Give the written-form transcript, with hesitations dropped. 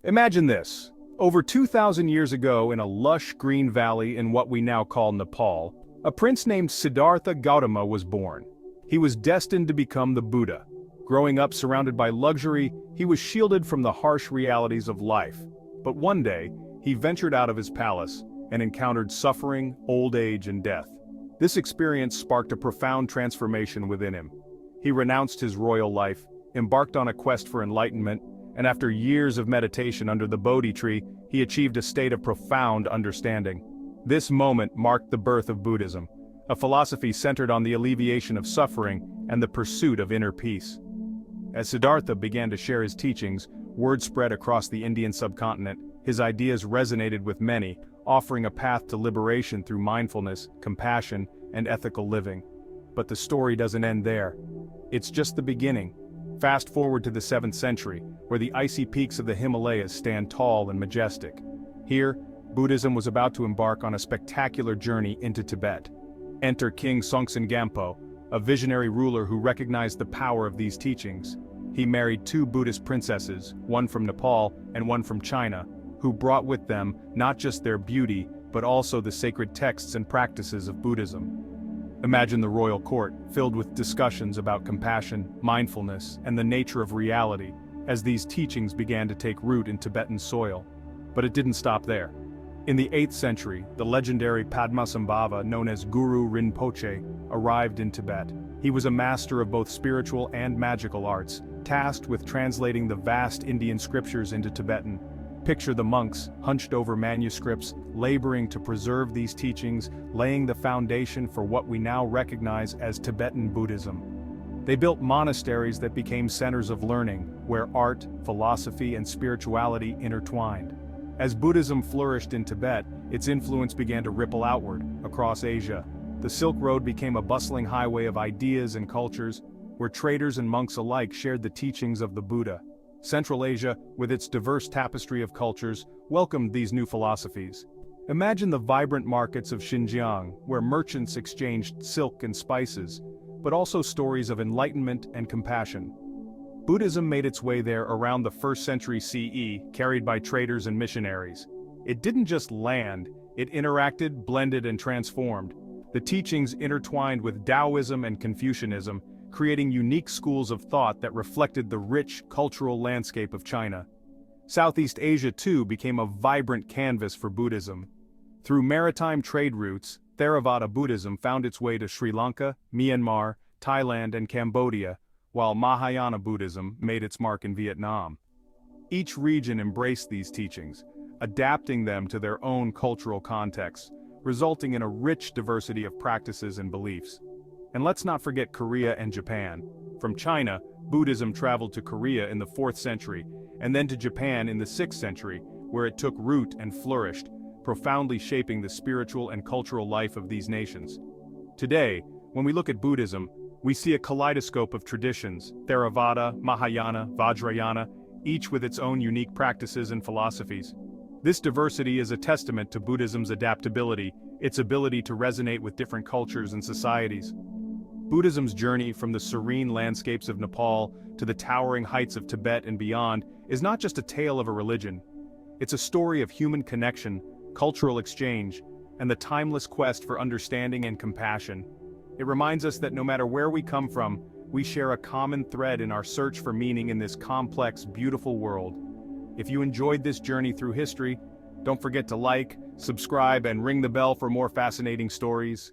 Imagine this. Over 2,000 years ago in a lush green valley in what we now call Nepal, a prince named Siddhartha Gautama was born. He was destined to become the Buddha. Growing up surrounded by luxury, he was shielded from the harsh realities of life. But one day, he ventured out of his palace and encountered suffering, old age, and death. This experience sparked a profound transformation within him. He renounced his royal life, embarked on a quest for enlightenment, and after years of meditation under the Bodhi tree, he achieved a state of profound understanding. This moment marked the birth of Buddhism, a philosophy centered on the alleviation of suffering and the pursuit of inner peace. As Siddhartha began to share his teachings, word spread across the Indian subcontinent. His ideas resonated with many, offering a path to liberation through mindfulness, compassion, and ethical living. But the story doesn't end there. It's just the beginning. Fast forward to the 7th century, where the icy peaks of the Himalayas stand tall and majestic. Here, Buddhism was about to embark on a spectacular journey into Tibet. Enter King Songtsen Gampo, a visionary ruler who recognized the power of these teachings. He married 2 Buddhist princesses, one from Nepal and one from China, who brought with them not just their beauty, but also the sacred texts and practices of Buddhism. Imagine the royal court, filled with discussions about compassion, mindfulness, and the nature of reality, as these teachings began to take root in Tibetan soil. But it didn't stop there. In the 8th century, the legendary Padmasambhava, known as Guru Rinpoche, arrived in Tibet. He was a master of both spiritual and magical arts, tasked with translating the vast Indian scriptures into Tibetan. Picture the monks, hunched over manuscripts, laboring to preserve these teachings, laying the foundation for what we now recognize as Tibetan Buddhism. They built monasteries that became centers of learning, where art, philosophy, and spirituality intertwined. As Buddhism flourished in Tibet, its influence began to ripple outward, across Asia. The Silk Road became a bustling highway of ideas and cultures, where traders and monks alike shared the teachings of the Buddha. Central Asia, with its diverse tapestry of cultures, welcomed these new philosophies. Imagine the vibrant markets of Xinjiang, where merchants exchanged silk and spices, but also stories of enlightenment and compassion. Buddhism made its way there around the 1st century CE, carried by traders and missionaries. It didn't just land, it interacted, blended, and transformed. The teachings intertwined with Taoism and Confucianism, creating unique schools of thought that reflected the rich cultural landscape of China. Southeast Asia too became a vibrant canvas for Buddhism. Through maritime trade routes, Theravada Buddhism found its way to Sri Lanka, Myanmar, Thailand, and Cambodia, while Mahayana Buddhism made its mark in Vietnam. Each region embraced these teachings, adapting them to their own cultural contexts, resulting in a rich diversity of practices and beliefs. And let's not forget Korea and Japan. From China, Buddhism traveled to Korea in the 4th century, and then to Japan in the 6th century, where it took root and flourished, profoundly shaping the spiritual and cultural life of these nations. Today, when we look at Buddhism, we see a kaleidoscope of traditions, Theravada, Mahayana, Vajrayana, each with its own unique practices and philosophies. This diversity is a testament to Buddhism's adaptability, its ability to resonate with different cultures and societies. Buddhism's journey from the serene landscapes of Nepal to the towering heights of Tibet and beyond is not just a tale of a religion. It's a story of human connection, cultural exchange, and the timeless quest for understanding and compassion. It reminds us that no matter where we come from, we share a common thread in our search for meaning in this complex, beautiful world. If you enjoyed this journey through history, don't forget to like, subscribe, and ring the bell for more fascinating stories.